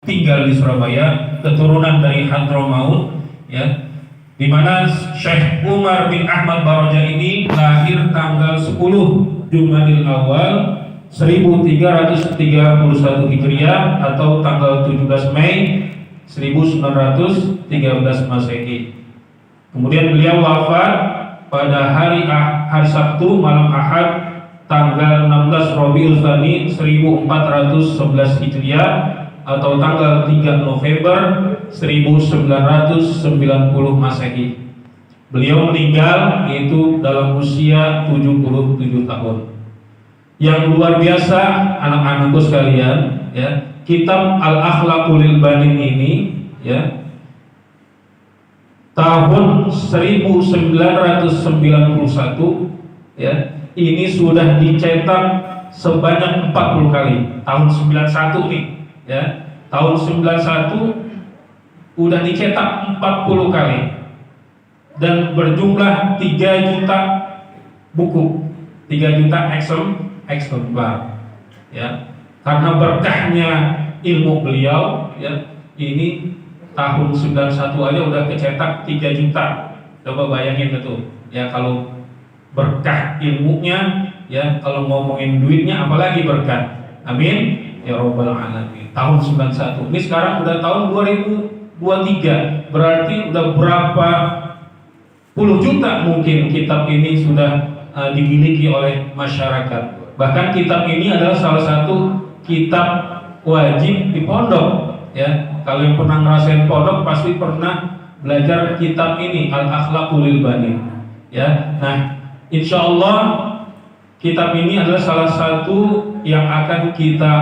tinggal di Surabaya, keturunan dari Hadramaut, ya, di mana Syekh Umar bin Ahmad Baroja ini lahir tanggal 10 Jumadil Awal 1331 Hijriah atau tanggal 17 Mei 1913 Masehi. Kemudian beliau wafat pada hari Sabtu malam Ahad tanggal 16 Rabiul Tsani 1411 Hijriah atau tanggal 3 November 1990 Masehi. Beliau meninggal yaitu dalam usia 77 tahun. Yang luar biasa anak-anakku sekalian, ya, kitab Al-Akhlaqul Banin ini, ya, tahun 1991, ya, ini sudah dicetak sebanyak 40 kali. Tahun 91 nih, ya, tahun 91 udah dicetak 40 kali dan berjumlah 3 juta buku, 3 juta eksemplar, ya. Karena berkahnya ilmu beliau, ya, ini tahun 91 aja udah kecetak 3 juta. Coba bayangin itu, ya, kalau berkah ilmunya, ya, kalau ngomongin duitnya apalagi berkah. Amin ya robbal alamin. Tahun 91. Ini sekarang udah tahun 2023. Berarti udah berapa puluh juta mungkin kitab ini sudah dimiliki oleh masyarakat. Bahkan kitab ini adalah salah satu kitab wajib di pondok, ya. Kalau yang pernah ngerasain pondok pasti pernah belajar kitab ini, Al-Akhlaqul Banin, ya. Nah, insya Allah kitab ini adalah salah satu yang akan kita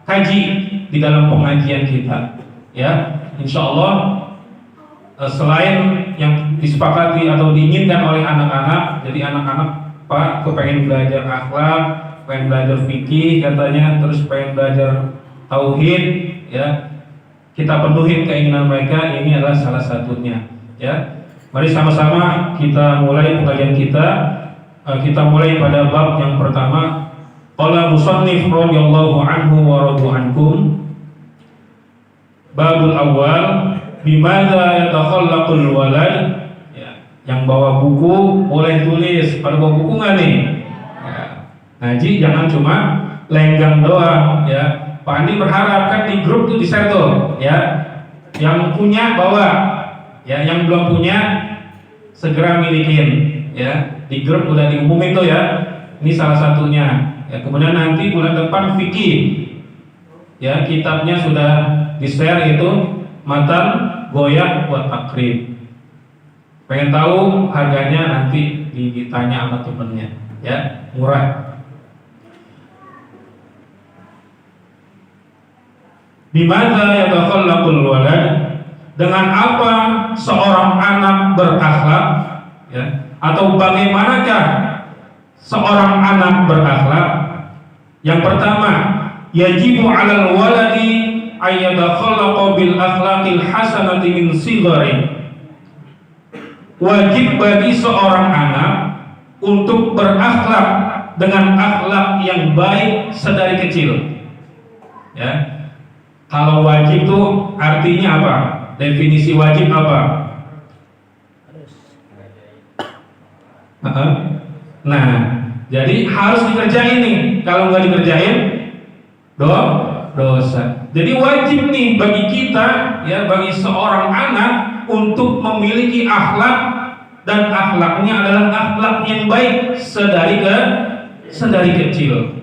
kaji di dalam pengajian kita, ya. Insya Allah selain yang disepakati atau diinginkan oleh anak-anak, jadi anak-anak Pak kepengen belajar akhlak, pengen belajar fikih katanya, terus pengen belajar tauhid, ya, kita penuhi keinginan mereka, ini adalah salah satunya, ya. Mari sama-sama kita mulai pengajian kita. Kita mulai pada bab yang pertama. Qala musannif radhiyallahu anhu wa radu ankum. Babul awal bimadza yatakhallaqul walad. Ya, yang bawa buku boleh tulis. Pada bawa buku nggak nih? Ya. Ngaji jangan cuma lenggang doang, ya. Pak Andi berharap kan di grup tuh di-share tuh, ya. Yang punya bawa, ya. Yang belum punya segera milikin, ya. Di grup udah diumumin tuh, ya. Ini salah satunya. Ya, kemudian nanti bulan depan fikih, ya, kitabnya sudah di-share itu Matan Goyah buat takrib. Pengen tahu harganya nanti ditanya sama temennya, ya, murah. Bimana yatakhallaqul walad, dengan apa seorang anak berakhlak, ya, atau bagaimanakah seorang anak berakhlak? Yang pertama, yajibu 'alal waladi ayyadakhallaqa bil akhlaqil hasanati min sighari. Wajib bagi seorang anak untuk berakhlak dengan akhlak yang baik sedari kecil, ya. Kalau wajib itu artinya apa? Definisi wajib apa? Nah, jadi harus dikerjain nih. Kalau nggak dikerjain, dosa. Jadi wajib nih bagi kita, ya, bagi seorang anak untuk memiliki akhlak, dan akhlaknya adalah akhlak yang baik sedari kecil.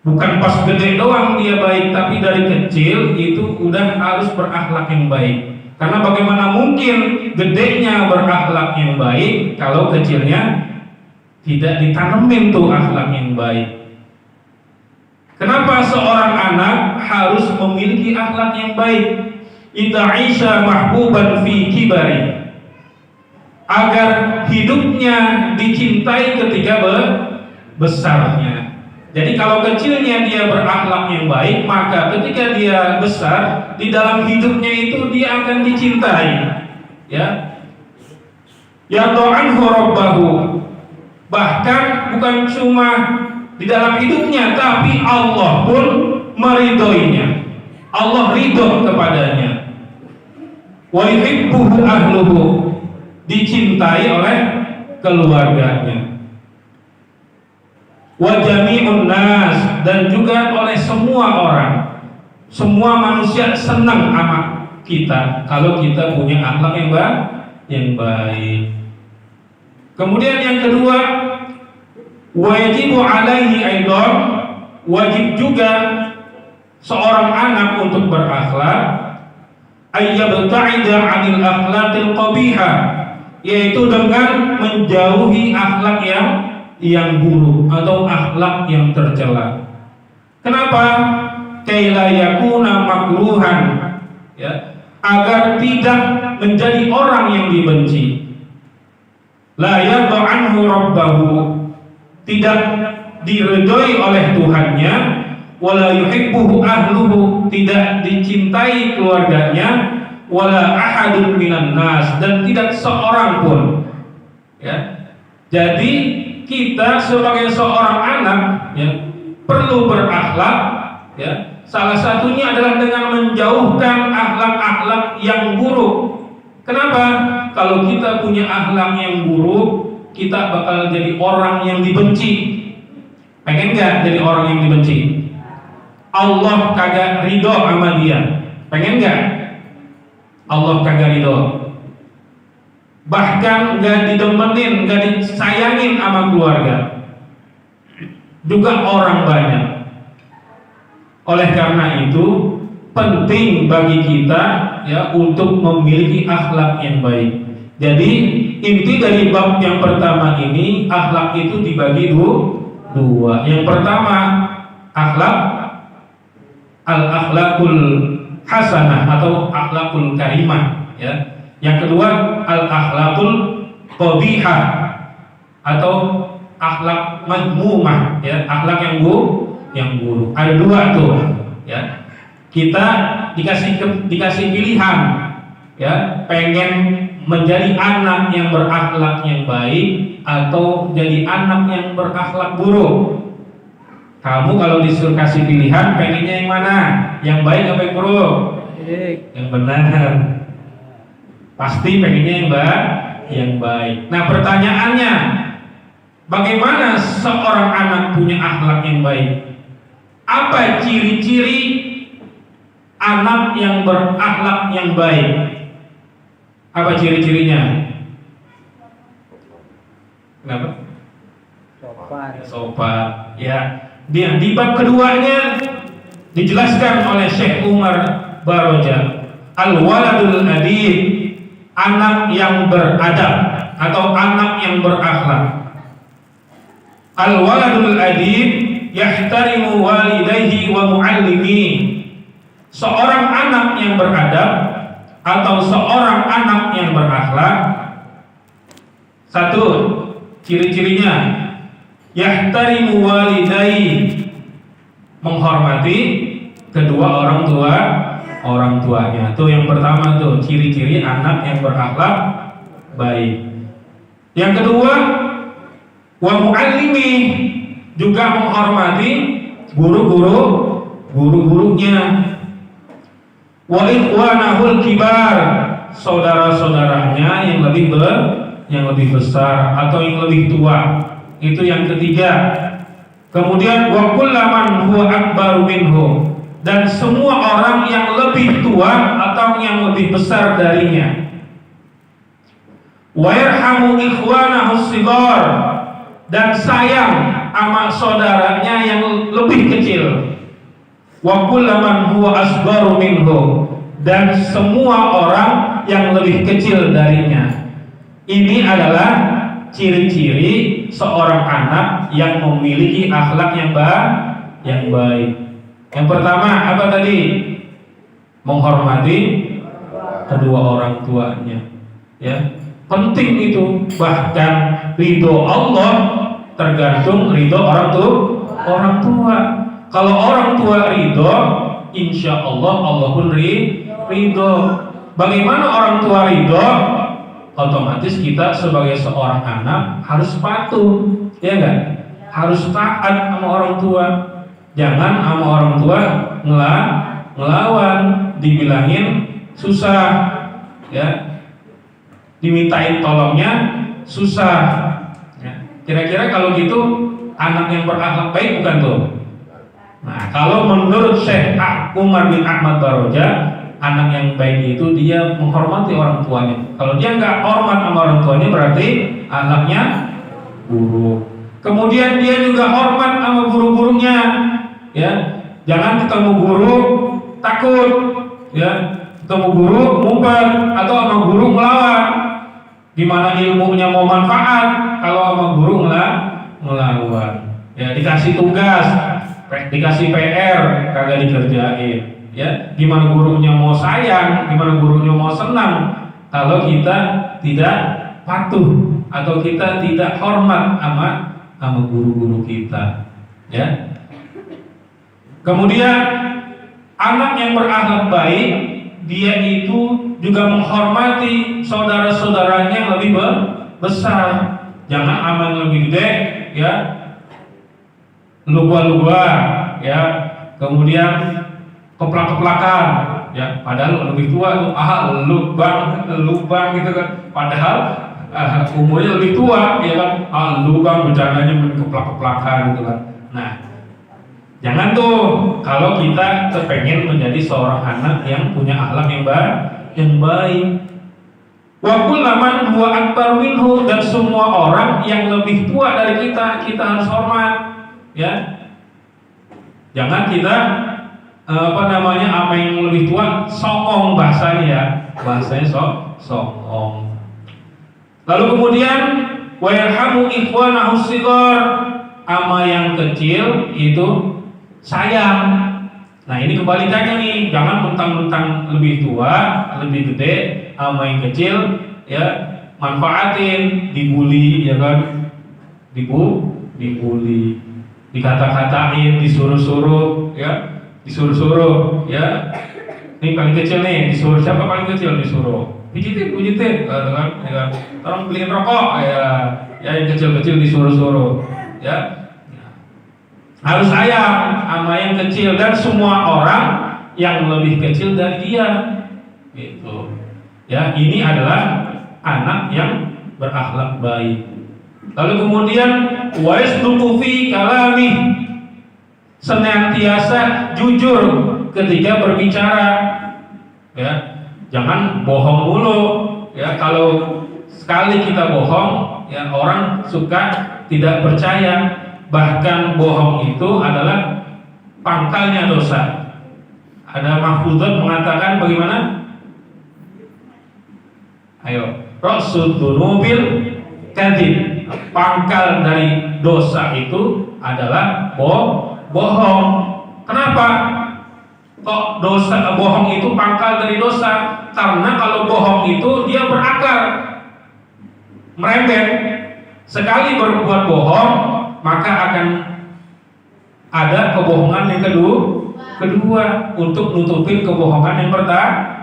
Bukan pas gede doang dia baik, tapi dari kecil itu udah harus berakhlak yang baik. Karena bagaimana mungkin gedenya berakhlak yang baik kalau kecilnya tidak ditanemin tuh akhlak yang baik. Kenapa seorang anak harus memiliki akhlak yang baik? Ita'isha mahbuban fi kibari, agar hidupnya dicintai ketika besarnya. Jadi kalau kecilnya dia berakhlak yang baik, maka ketika dia besar di dalam hidupnya itu dia akan dicintai, ya. Yad'anhu rabbahu, bahkan bukan cuma di dalam hidupnya, tapi Allah pun meridhoinya. Allah ridho kepadanya. Wa yuhibbuhu ahluhu, dicintai oleh keluarganya. Wa jami'un nas, dan juga oleh semua orang. Semua manusia senang sama kita kalau kita punya akhlak yang baik. Kemudian yang kedua, wajibu alaihi aidan, wajib juga seorang anak untuk berakhlak, ayyabta'ida 'anil akhlaqil qabihah, yaitu dengan menjauhi akhlak yang buruk atau akhlak yang tercela. Kenapa? Kaila yakuna makruhan, ya, agar tidak menjadi orang yang dibenci. La yarda anhu rabbahu, tidak diridhoi oleh Tuhannya. Wala yuhibbuhu ahluhu, tidak dicintai keluarganya. Wala ahadun minan nas, dan tidak seorang pun, ya. Jadi kita sebagai seorang anak, ya, perlu berakhlak, ya. Salah satunya adalah dengan menjauhkan akhlak-akhlak yang buruk. Kenapa? Kalau kita punya akhlak yang buruk, kita bakal jadi orang yang dibenci. Pengen gak jadi orang yang dibenci? Allah kagak ridho sama dia. Pengen gak? Allah kagak ridho. Bahkan gak didemenin, gak disayangin sama keluarga. Juga orang banyak. Oleh karena itu penting bagi kita, ya, untuk memiliki akhlak yang baik. Jadi inti dari bab yang pertama ini, akhlak itu dibagi dua. Yang pertama akhlak al-akhlakul hasanah atau akhlakul karimah, ya. Yang kedua al-akhlakul qabihah atau akhlak madmumah, ya, akhlak yang buruk. Ada dua tuh, ya. Kita dikasih pilihan, ya, pengen menjadi anak yang berakhlak yang baik atau jadi anak yang berakhlak buruk. Kamu kalau disuruh kasih pilihan, pengennya yang mana? Yang baik apa yang buruk? Yang benar. Pasti pengennya yang baik. Nah, pertanyaannya, bagaimana seorang anak punya akhlak yang baik? Apa ciri-ciri anak yang berakhlak yang baik? Apa ciri-cirinya? Kenapa? Sopan. Ya. Dia di bab keduanya dijelaskan oleh Syekh Umar Baroja, al-waladul adib, anak yang beradab atau anak yang berakhlak. Al-waladul adib yahtarimu walidayhi wa muallimi. Seorang anak yang beradab atau seorang anak yang berakhlak, satu ciri-cirinya yahtarimu walidayhi, menghormati kedua orang tuanya. Itu yang pertama tuh, ciri-ciri anak yang berakhlak baik. Yang kedua, wa muallimi, juga menghormati guru-gurunya. Wa ikhwanahul kibar, saudara-saudaranya yang lebih besar atau yang lebih tua. Itu yang ketiga. Kemudian wa kullaman huwa akbaru minhu, dan semua orang yang lebih tua atau yang lebih besar darinya. Wa yarhamu ikhwanahu shighar, dan sayang sama saudaranya yang lebih kecil. Wa kullaman huwa asgharu minhu, dan semua orang yang lebih kecil darinya. Ini adalah ciri-ciri seorang anak yang memiliki akhlak yang baik. Yang pertama apa tadi? Menghormati kedua orang tuanya, ya. Penting itu. Bahkan ridho Allah tergantung ridho orang tua. Kalau orang tua ridho, insya Allah Allah pun ridho. Bagaimana orang tua ridho? Otomatis kita sebagai seorang anak harus patuh, ya enggak? Harus taat sama orang tua. Jangan sama orang tua ngelawan. dibilangin susah, ya, dimintain tolongnya susah. Ya. Kira-kira kalau gitu anak yang berakhlak baik bukan tuh? Nah, kalau menurut Syekh Umar bin Ahmad Baroja, anak yang baik itu dia menghormati orang tuanya. Kalau dia nggak hormat sama orang tuanya berarti anaknya buruk. Kemudian dia juga hormat sama guru-gurunya, ya. Jangan ketemu guru takut, ya. Ketemu guru ngumpet atau sama guru melawan. Gimana ilmunya mau manfaat kalau sama guru melawan? Ya, dikasih tugas, dikasih PR kagak dikerjain, ya. Gimana gurunya mau sayang, gimana gurunya mau senang kalau kita tidak patuh atau kita tidak hormat sama guru-guru kita, ya. Kemudian anak yang berakhlak baik, dia itu juga menghormati saudara-saudaranya yang lebih besar. Jangan aman lebih gede, ya, lupa-lupa, ya. Kemudian keplak-keplakan, ya. Padahal lebih tua tuh, lubang gitu kan. Padahal umurnya lebih tua, ya kan. Lubang bercandanya keplak-keplakan gitu kan. Nah, jangan tuh kalau kita kepengen menjadi seorang anak yang punya akhlak yang baik. Wa kullaman huwa akbar minhu, dan semua orang yang lebih tua dari kita harus hormat, ya. Jangan kita sama yang lebih tua songong bahasanya, ya. Bahasanya songong. Lalu kemudian wa yarhamu ikhwanahu shighar, ama yang kecil itu sayang. Nah, ini kebalikannya nih, jangan mentang-mentang lebih tua, lebih gede, sama yang kecil, ya, manfaatin, dibully, ya kan, dibully, dikata-katain, disuruh-suruh, ya, ya. Ini paling kecil nih, disuruh siapa paling kecil disuruh, pijitin, kan, ya kan, tolong beliin rokok, ya, yang kecil-kecil disuruh-suruh, ya. Harus sayang sama yang kecil dan semua orang yang lebih kecil dari dia, gitu. Ya, ini adalah anak yang berakhlak baik. Lalu kemudian waisduqu fi kalami, senantiasa jujur ketika berbicara, ya. Jangan bohong mulu, ya. Kalau sekali kita bohong, ya, orang suka tidak percaya. Bahkan bohong itu adalah pangkalnya dosa. Ada mahfuzat mengatakan bagaimana? Ayo, ra'sud dzunubil kadzib. Pangkal dari dosa itu adalah bohong. Kenapa? Kok dosa bohong itu pangkal dari dosa? Karena kalau bohong itu dia berakar, merembet. Sekali berbuat bohong, maka akan ada kebohongan yang kedua untuk nutupin kebohongan yang pertama.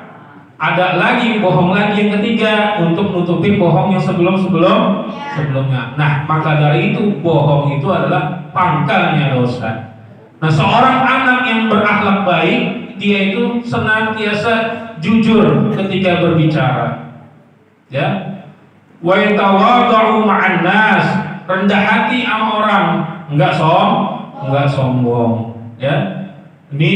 Ada lagi bohong lagi yang ketiga untuk nutupin bohong yang sebelumnya. Nah, maka dari itu bohong itu adalah pangkalnya dosa. Nah, seorang anak yang berakhlak baik, dia itu senantiasa jujur ketika berbicara, ya. Wa yatawadhu ma'an nas, rendah hati sama orang, enggak sombong, ya. Ini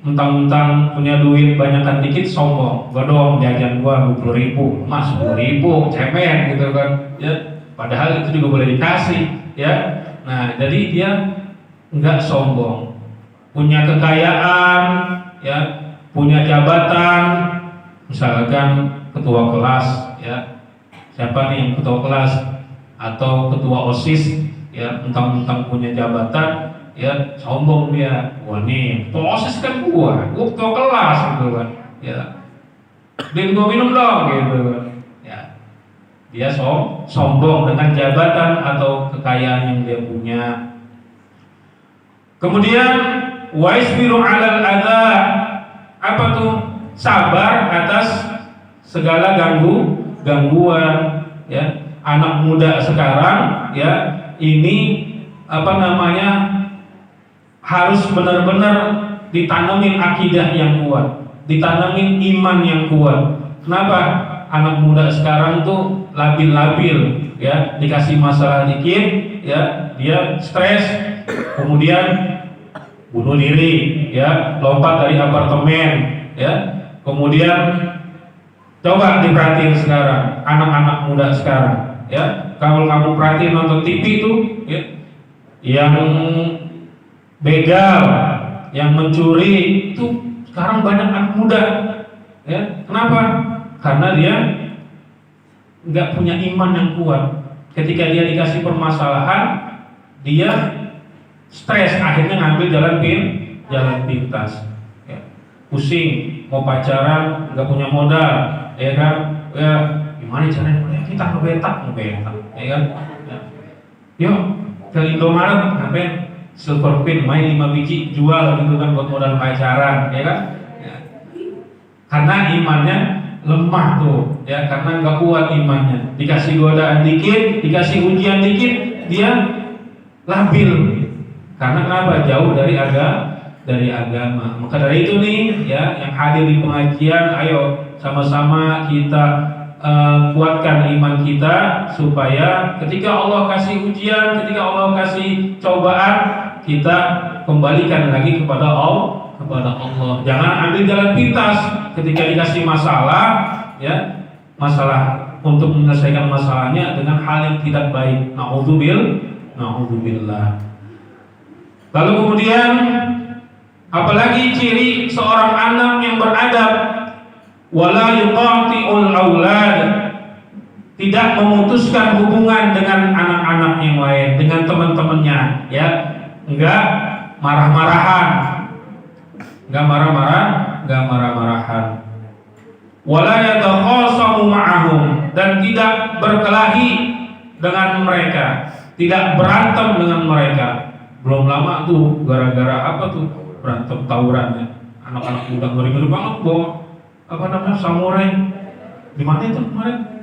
mentang-mentang punya duit banyakan dikit sombong, gua dong jajan gua 20.000, mas 10.000, cemen gitu kan, ya. Padahal itu juga boleh dikasih, ya. Nah, jadi dia enggak sombong, punya kekayaan, ya, punya jabatan, misalkan ketua kelas, ya. Siapa nih yang ketua kelas atau ketua OSIS, ya, mentang-mentang punya jabatan, ya, sombong dia. Wah, nih ketua OSIS kan gua ketua kelas gitu kan, ya, beliin gua minum dong gitu kan, ya. Dia sombong dengan jabatan atau kekayaan yang dia punya. Kemudian waisbiru 'alal adza, apa tuh? Sabar atas segala gangguan, ya. Anak muda sekarang, ya, ini harus benar-benar ditanemin akidah yang kuat. ditanamin iman yang kuat. Kenapa? Anak muda sekarang tuh labil-labil, ya, dikasih masalah dikit, ya, dia stres, kemudian bunuh diri, ya, lompat dari apartemen, ya, kemudian coba diperhatiin sekarang anak-anak muda sekarang, ya, kalau kamu perhatiin nonton TV itu, ya, yang begal, yang mencuri itu sekarang banyak anak muda, ya, kenapa? Karena dia nggak punya iman yang kuat. Ketika dia dikasih permasalahan, dia stres, akhirnya ngambil jalan pintas, ya. Pusing, mau pacaran nggak punya modal, ya kan, ya gimana caranya kita ngebetak, ya kan, ya. Yuk ke Indomaret, ngapain silver pin main 5 biji jual gitu kan buat modal pacaran, ya kan, ya. Karena imannya lemah tuh, ya, karena nggak kuat imannya. Dikasih godaan dikit, dikasih ujian dikit, dia labil. Karena kenapa? Jauh dari agama. Maka dari itu nih, ya, yang hadir di pengajian, ayo sama-sama kita kuatkan iman kita supaya ketika Allah kasih ujian, ketika Allah kasih cobaan, kita kembalikan lagi kepada Allah. Jangan ambil jalan pintas ketika dikasih masalah, ya, masalah untuk menyelesaikan masalahnya dengan hal yang tidak baik. Na'udzubillah. Lalu kemudian apalagi ciri seorang anak yang beradab, wala yuqati'ul aulad, tidak memutuskan hubungan dengan anak-anak yang lain, dengan teman-temannya, ya, enggak marah-marahan, enggak marah-marahan, wala yatakhasamu ma'ahum, dan tidak berkelahi dengan mereka, tidak berantem dengan mereka. Belum lama tuh gara-gara apa tuh berantem tawuran, ya. Anak-anak muda ngeri-ngeri banget bawa samurai. Di mana itu kemarin?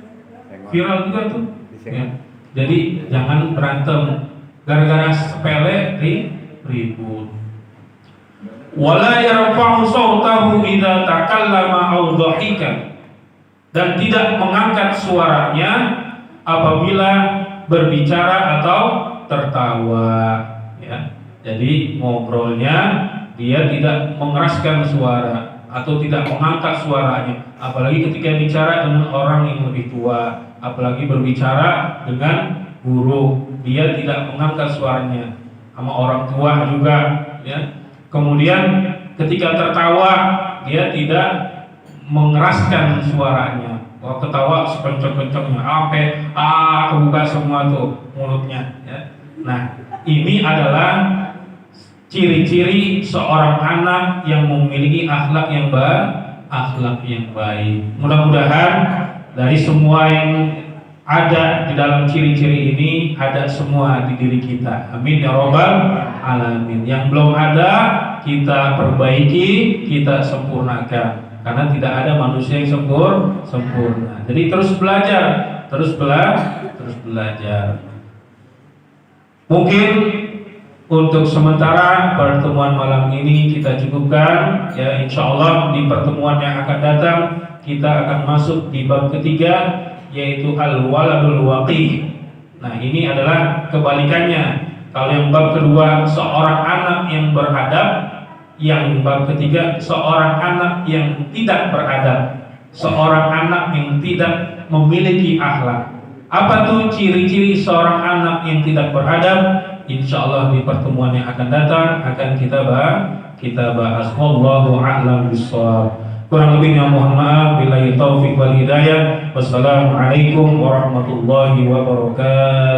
Viral juga tuh. Ya. Jadi jangan berantem gara-gara sepele ribut. Wala yarfa'u sautahu idza takallama aw dhahika, dan tidak mengangkat suaranya apabila berbicara atau tertawa. Ya, jadi ngobrolnya dia tidak mengeraskan suara atau tidak mengangkat suaranya, apalagi ketika bicara dengan orang yang lebih tua, apalagi berbicara dengan guru, dia tidak mengangkat suaranya, sama orang tua juga, ya. Kemudian ketika tertawa dia tidak mengeraskan suaranya. Kalau ketawa sekencang-kencangnya, kebuka semua tuh mulutnya, ya. Nah, ini adalah ciri-ciri seorang anak yang memiliki akhlak yang baik. Mudah-mudahan dari semua yang ada di dalam ciri-ciri ini ada semua di diri kita. Amin ya robbal alamin. Yang belum ada kita perbaiki, kita sempurnakan. Karena tidak ada manusia yang sempurna. Jadi terus belajar. Mungkin untuk sementara pertemuan malam ini kita cukupkan, ya. Insya Allah di pertemuan yang akan datang kita akan masuk di bab ketiga, yaitu al-waladul waqih. Nah, ini adalah kebalikannya. Kalau yang bab kedua seorang anak yang beradab, yang bab ketiga seorang anak yang tidak beradab, seorang anak yang tidak memiliki akhlak. Apa tuh ciri-ciri seorang anak yang tidak beradab? Insya Allah di pertemuan yang akan datang akan kita bahas. Wallahu a'lam bishawab. Kurang lebihnya mohon maaf. Billahi taufiq wal hidayah. Wassalamualaikum warahmatullahi wabarakatuh.